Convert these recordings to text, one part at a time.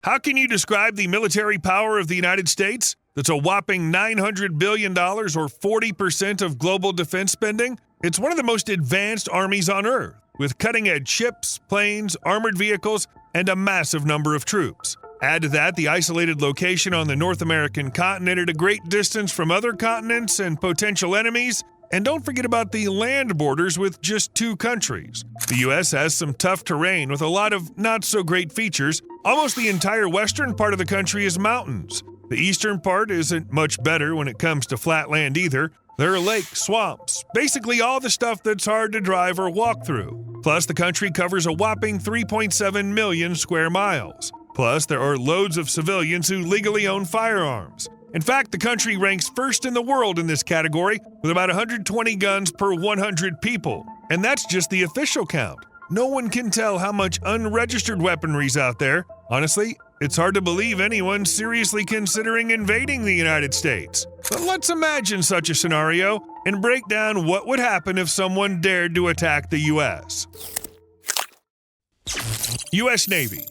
How can you describe the military power of the United States? That's a whopping $900 billion or 40% of global defense spending. It's one of the most advanced armies on Earth, with cutting-edge ships, planes, armored vehicles, and a massive number of troops. Add to that the isolated location on the North American continent at a great distance from other continents and potential enemies, and don't forget about the land borders with just 2 countries. The U.S. has some tough terrain with a lot of not-so-great features. Almost the entire western part of the country is mountains. The eastern part isn't much better when it comes to flat land either. There are lakes, swamps, basically all the stuff that's hard to drive or walk through. Plus, the country covers a whopping 3.7 million square miles. Plus, there are loads of civilians who legally own firearms. In fact, the country ranks first in the world in this category, with about 120 guns per 100 people. And that's just the official count. No one can tell how much unregistered weaponry's out there. Honestly, it's hard to believe anyone's seriously considering invading the United States. But let's imagine such a scenario and break down what would happen if someone dared to attack the U.S. U.S. Navy.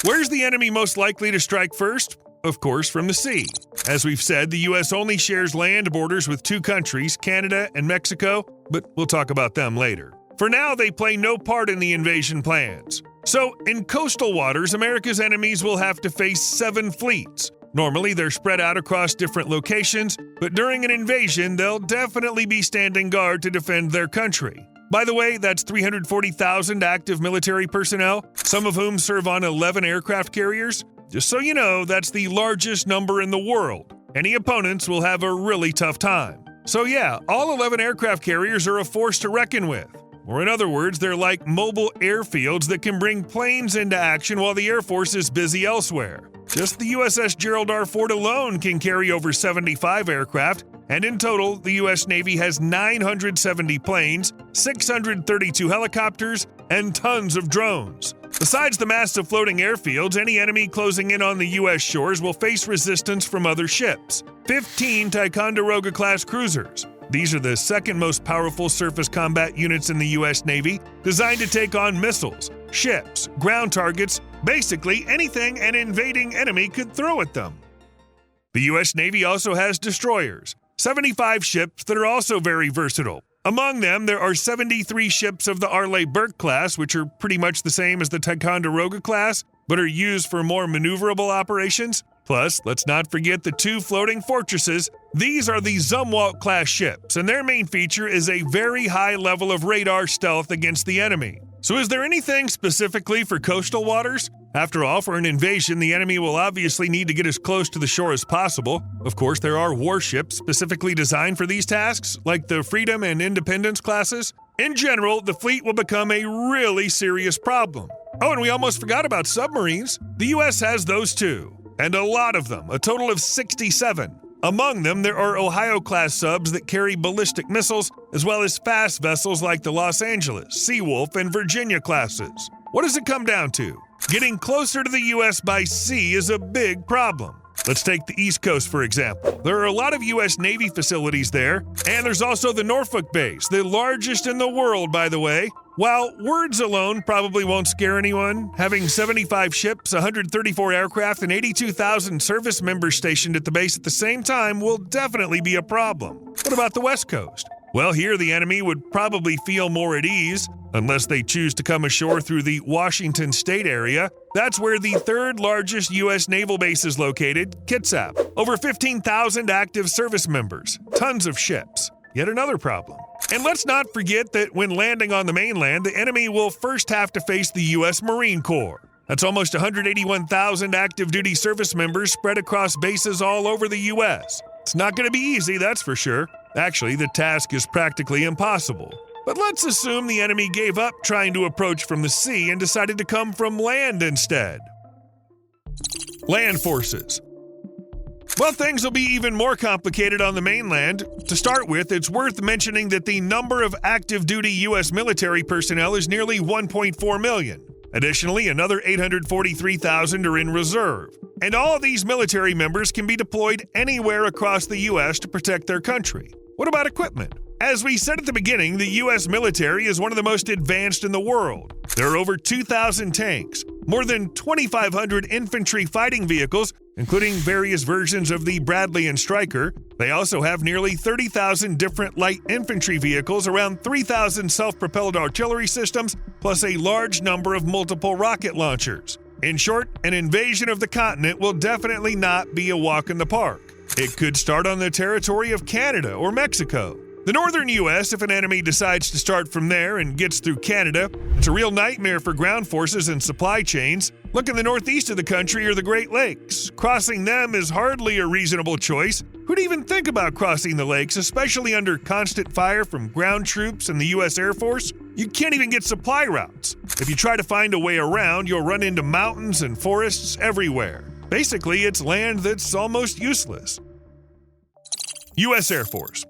Where's the enemy most likely to strike first? Of course, from the sea. As we've said, the U.S. only shares land borders with 2 countries, Canada and Mexico, but we'll talk about them later. For now, they play no part in the invasion plans. So, in coastal waters, America's enemies will have to face 7 fleets. Normally, they're spread out across different locations, but during an invasion, they'll definitely be standing guard to defend their country. By the way, that's 340,000 active military personnel, some of whom serve on 11 aircraft carriers. Just so you know, that's the largest number in the world. Any opponents will have a really tough time. So yeah, all 11 aircraft carriers are a force to reckon with. Or in other words, they're like mobile airfields that can bring planes into action while the Air Force is busy elsewhere. Just the USS Gerald R. Ford alone can carry over 75 aircraft, and in total, the U.S. Navy has 970 planes, 632 helicopters, and tons of drones. Besides the massive floating airfields, any enemy closing in on the U.S. shores will face resistance from other ships. 15 Ticonderoga-class cruisers. These are the second most powerful surface combat units in the U.S. Navy, designed to take on missiles, ships, ground targets, basically anything an invading enemy could throw at them. The U.S. Navy also has destroyers, 75 ships that are also very versatile. Among them, there are 73 ships of the Arleigh-Burke class, which are pretty much the same as the Ticonderoga class, but are used for more maneuverable operations. Plus, let's not forget the 2 floating fortresses. These are the Zumwalt-class ships, and their main feature is a very high level of radar stealth against the enemy. So is there anything specifically for coastal waters? After all, for an invasion, the enemy will obviously need to get as close to the shore as possible. Of course, there are warships specifically designed for these tasks, like the Freedom and Independence classes. In general, the fleet will become a really serious problem. Oh, and we almost forgot about submarines. The U.S. has those too, and a lot of them, a total of 67. Among them, there are Ohio-class subs that carry ballistic missiles, as well as fast vessels like the Los Angeles, Seawolf, and Virginia classes. What does it come down to? Getting closer to the U.S. by sea is a big problem. Let's take the East Coast, for example. There are a lot of U.S. Navy facilities there, and there's also the Norfolk base, the largest in the world, by the way. While words alone probably won't scare anyone, having 75 ships, 134 aircraft, and 82,000 service members stationed at the base at the same time will definitely be a problem. What about the West Coast? Well, here the enemy would probably feel more at ease, unless they choose to come ashore through the Washington State area. That's where the 3rd largest U.S. naval base is located, Kitsap. Over 15,000 active service members, tons of ships. Yet another problem. And let's not forget that when landing on the mainland, the enemy will first have to face the U.S. Marine Corps. That's almost 181,000 active duty service members spread across bases all over the U.S. It's not going to be easy, that's for sure. Actually, the task is practically impossible. But let's assume the enemy gave up trying to approach from the sea and decided to come from land instead. Land forces. Well, things will be even more complicated on the mainland. To start with, it's worth mentioning that the number of active duty U.S. military personnel is nearly 1.4 million. Additionally, another 843,000 are in reserve. And all of these military members can be deployed anywhere across the U.S. to protect their country. What about equipment? As we said at the beginning, the U.S. military is one of the most advanced in the world. There are over 2,000 tanks, more than 2,500 infantry fighting vehicles, including various versions of the Bradley and Stryker. They also have nearly 30,000 different light infantry vehicles, around 3,000 self-propelled artillery systems, plus a large number of multiple rocket launchers. In short, an invasion of the continent will definitely not be a walk in the park. It could start on the territory of Canada or Mexico. The northern U.S., if an enemy decides to start from there and gets through Canada, it's a real nightmare for ground forces and supply chains. Look in the northeast of the country or the Great Lakes. Crossing them is hardly a reasonable choice. Who'd even think about crossing the lakes, especially under constant fire from ground troops and the U.S. Air Force? You can't even get supply routes. If you try to find a way around, you'll run into mountains and forests everywhere. Basically, it's land that's almost useless. U.S. Air Force.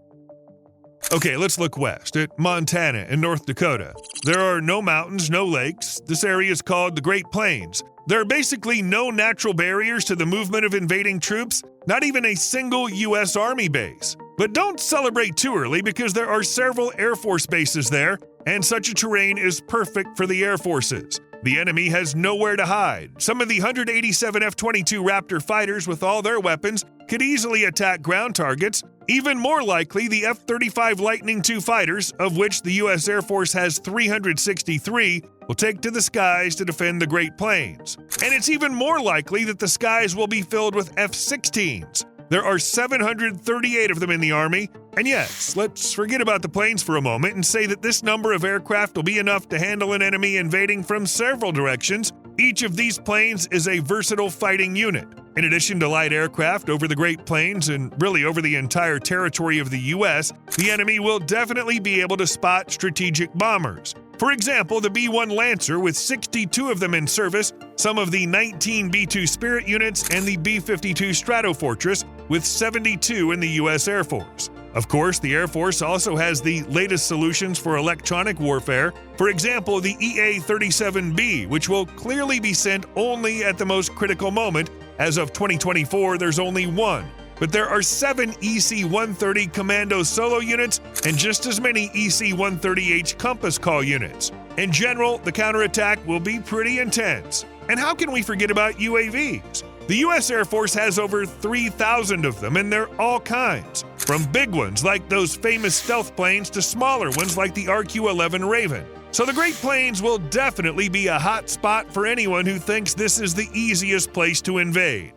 Okay, let's look west at Montana and North Dakota. There are no mountains, no lakes. This area is called the Great Plains. There are basically no natural barriers to the movement of invading troops, not even a single U.S. Army base. But don't celebrate too early because there are several Air Force bases there, and such a terrain is perfect for the Air Forces. The enemy has nowhere to hide. Some of the 187 F-22 Raptor fighters with all their weapons could easily attack ground targets. Even more likely, the F-35 Lightning II fighters, of which the U.S. Air Force has 363, will take to the skies to defend the Great Plains. And it's even more likely that the skies will be filled with F-16s. There are 738 of them in the Army. And yes, let's forget about the planes for a moment and say that this number of aircraft will be enough to handle an enemy invading from several directions. Each of these planes is a versatile fighting unit. In addition to light aircraft over the Great Plains and really over the entire territory of the U.S., the enemy will definitely be able to spot strategic bombers. For example, the B-1 Lancer with 62 of them in service, some of the 19 B-2 Spirit units, and the B-52 Stratofortress with 72 in the U.S. Air Force. Of course, the Air Force also has the latest solutions for electronic warfare. For example, the EA-37B, which will clearly be sent only at the most critical moment. As of 2024, there's only one. But there are 7 EC-130 Commando Solo units and just as many EC-130H Compass Call units. In general, the counterattack will be pretty intense. And how can we forget about UAVs? The U.S. Air Force has over 3,000 of them, and they're all kinds. From big ones like those famous stealth planes to smaller ones like the RQ-11 Raven. So the Great Plains will definitely be a hot spot for anyone who thinks this is the easiest place to invade.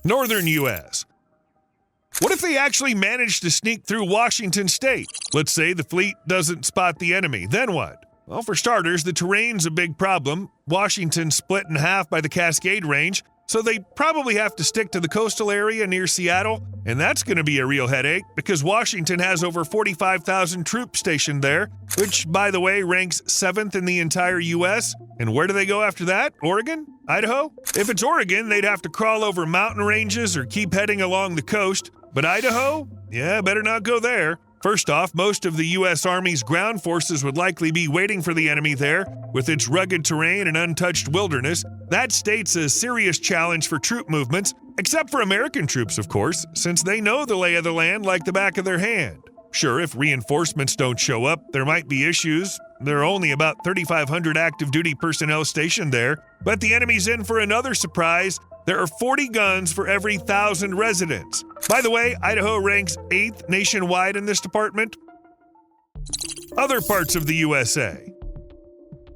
Northern U.S. What if they actually manage to sneak through Washington state? Let's say the fleet doesn't spot the enemy. Then what? Well, for starters, the terrain's a big problem. Washington's split in half by the Cascade Range, so they probably have to stick to the coastal area near Seattle, and that's going to be a real headache because Washington has over 45,000 troops stationed there, which, by the way, ranks 7th in the entire U.S. And where do they go after that? Oregon? Idaho? If it's Oregon, they'd have to crawl over mountain ranges or keep heading along the coast. But Idaho? Yeah, better not go there. First off, most of the U.S. Army's ground forces would likely be waiting for the enemy there. With its rugged terrain and untouched wilderness, that state's a serious challenge for troop movements, except for American troops, of course, since they know the lay of the land like the back of their hand. Sure, if reinforcements don't show up, there might be issues. There are only about 3,500 active duty personnel stationed there, but the enemy's in for another surprise. There are 40 guns for every 1,000 residents. By the way, Idaho ranks 8th nationwide in this department. Other parts of the USA.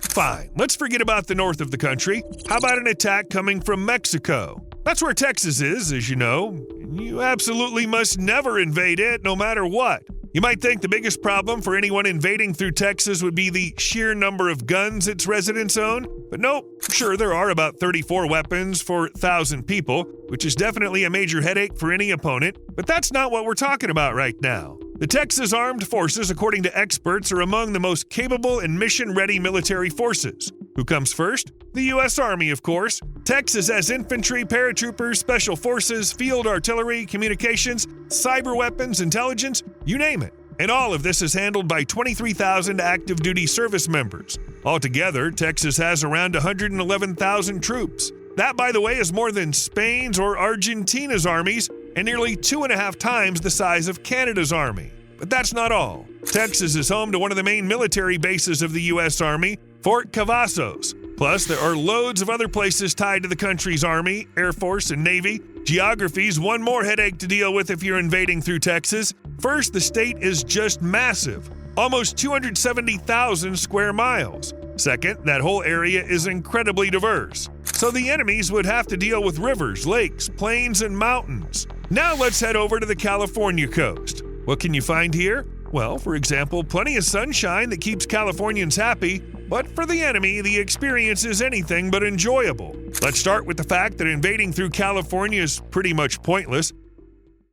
Fine, let's forget about the north of the country. How about an attack coming from Mexico? That's where Texas is, as you know. You absolutely must never invade it, no matter what. You might think the biggest problem for anyone invading through Texas would be the sheer number of guns its residents own, but nope. Sure, there are about 34 weapons for 1,000 people, which is definitely a major headache for any opponent, but that's not what we're talking about right now. The Texas Armed Forces, according to experts, are among the most capable and mission-ready military forces. Who comes first? The U.S. Army, of course. Texas has infantry, paratroopers, special forces, field artillery, communications, cyber weapons, intelligence, you name it. And all of this is handled by 23,000 active duty service members. Altogether, Texas has around 111,000 troops. That, by the way, is more than Spain's or Argentina's armies, and nearly 2.5 times the size of Canada's army. But that's not all. Texas is home to one of the main military bases of the U.S. Army, Fort Cavazos. Plus, there are loads of other places tied to the country's Army, Air Force, and Navy. Geography's one more headache to deal with if you're invading through Texas. First, the state is just massive, almost 270,000 square miles. Second, that whole area is incredibly diverse. So the enemies would have to deal with rivers, lakes, plains, and mountains. Now let's head over to the California coast. What can you find here? Well, for example, plenty of sunshine that keeps Californians happy, but for the enemy, the experience is anything but enjoyable. Let's start with the fact that invading through California is pretty much pointless.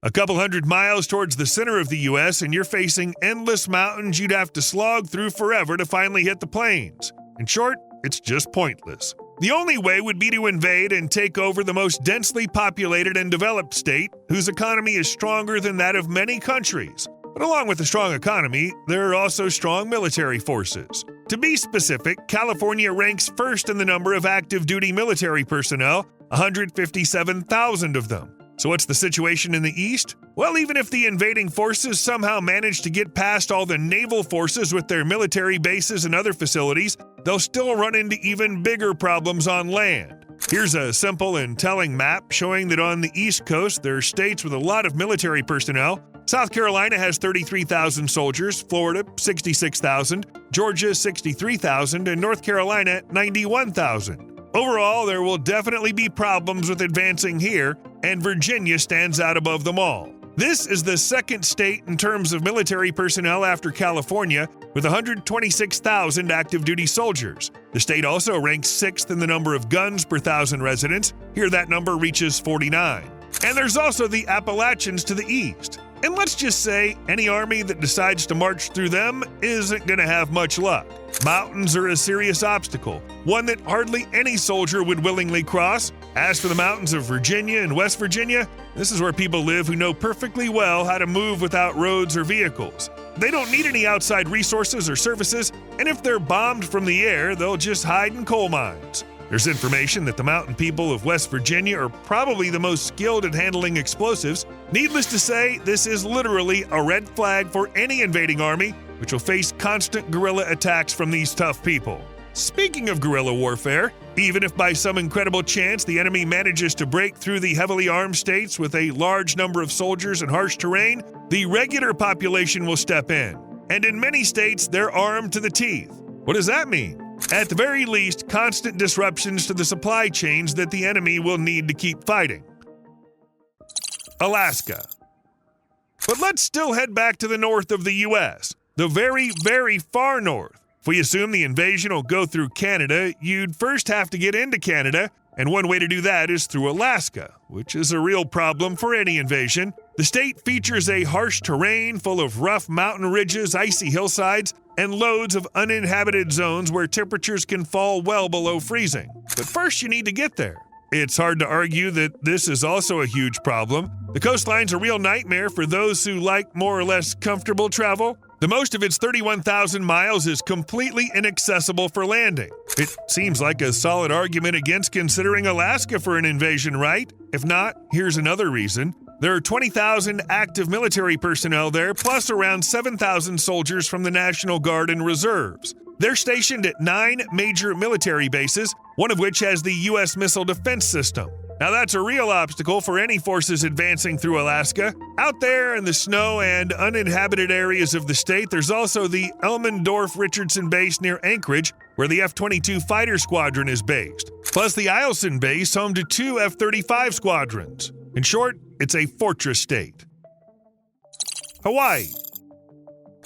A couple hundred miles towards the center of the U.S., and you're facing endless mountains you'd have to slog through forever to finally hit the plains. In short, it's just pointless. The only way would be to invade and take over the most densely populated and developed state, whose economy is stronger than that of many countries. But along with a strong economy, there are also strong military forces. To be specific, California ranks first in the number of active duty military personnel, 157,000 of them. So what's the situation in the east? Well, even if the invading forces somehow manage to get past all the naval forces with their military bases and other facilities, they'll still run into even bigger problems on land. Here's a simple and telling map showing that on the East Coast there are states with a lot of military personnel. South Carolina has 33,000 soldiers, Florida 66,000, Georgia 63,000, and North Carolina 91,000. Overall, there will definitely be problems with advancing here, and Virginia stands out above them all. This is the second state in terms of military personnel after California, with 126,000 active duty soldiers. The state also ranks sixth in the number of guns per thousand residents. Here that number reaches 49. And there's also the Appalachians to the east. And let's just say any army that decides to march through them isn't going to have much luck. Mountains are a serious obstacle, one that hardly any soldier would willingly cross. As for the mountains of Virginia and West Virginia, this is where people live who know perfectly well how to move without roads or vehicles. They don't need any outside resources or services, and if they're bombed from the air, they'll just hide in coal mines. There's information that the mountain people of West Virginia are probably the most skilled at handling explosives. Needless to say, this is literally a red flag for any invading army, which will face constant guerrilla attacks from these tough people. Speaking of guerrilla warfare, even if by some incredible chance the enemy manages to break through the heavily armed states with a large number of soldiers and harsh terrain, the regular population will step in. And in many states, they're armed to the teeth. What does that mean? At the very least, constant disruptions to the supply chains that the enemy will need to keep fighting. Alaska. But let's still head back to the north of the U.S., the very, very far north. If we assume the invasion will go through Canada, you'd first have to get into Canada, and one way to do that is through Alaska, which is a real problem for any invasion. The state features a harsh terrain full of rough mountain ridges, icy hillsides, and loads of uninhabited zones where temperatures can fall well below freezing. But first you need to get there. It's hard to argue that this is also a huge problem. The coastline's a real nightmare for those who like more or less comfortable travel. The most of its 31,000 miles is completely inaccessible for landing. It seems like a solid argument against considering Alaska for an invasion, right? If not, here's another reason. There are 20,000 active military personnel there, plus around 7,000 soldiers from the National Guard and Reserves. They're stationed at 9 major military bases, one of which has the U.S. missile defense system. Now that's a real obstacle for any forces advancing through Alaska. Out there in the snow and uninhabited areas of the state, there's also the Elmendorf-Richardson base near Anchorage, where the F-22 fighter squadron is based. Plus the Eielson base, home to 2 F-35 squadrons. In short, it's a fortress state. Hawaii.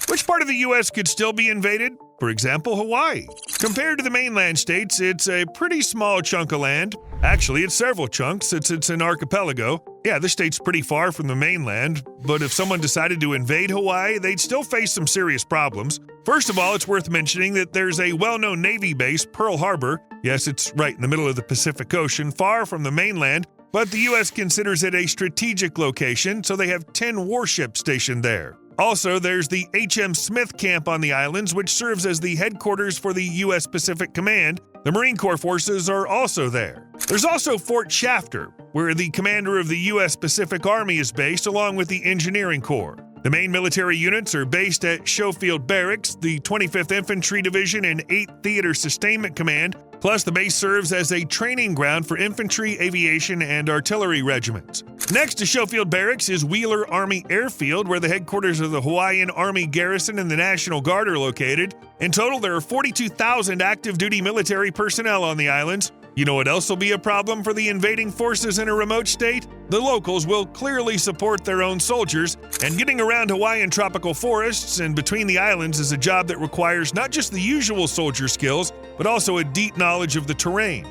Which part of the U.S. could still be invaded? For example, Hawaii. Compared to the mainland states, it's a pretty small chunk of land. Actually, it's several chunks since it's an archipelago. Yeah, the state's pretty far from the mainland, but if someone decided to invade Hawaii, they'd still face some serious problems. First of all, it's worth mentioning that there's a well-known Navy base, Pearl Harbor. Yes, it's right in the middle of the Pacific Ocean, far from the mainland, but the U.S. considers it a strategic location, so they have 10 warships stationed there. Also, there's the H.M. Smith camp on the islands, which serves as the headquarters for the U.S. Pacific Command, The Marine Corps forces are also there. There's also Fort Shafter, where the commander of the U.S. Pacific Army is based, along with the Engineering Corps. The main military units are based at Schofield Barracks, the 25th Infantry Division, and 8th Theater Sustainment Command, plus the base serves as a training ground for infantry, aviation, and artillery regiments. Next to Schofield Barracks is Wheeler Army Airfield, where the headquarters of the Hawaiian Army Garrison and the National Guard are located. In total, there are 42,000 active-duty military personnel on the islands. You know what else will be a problem for the invading forces in a remote state? The locals will clearly support their own soldiers, and getting around Hawaiian tropical forests and between the islands is a job that requires not just the usual soldier skills, but also a deep knowledge of the terrain.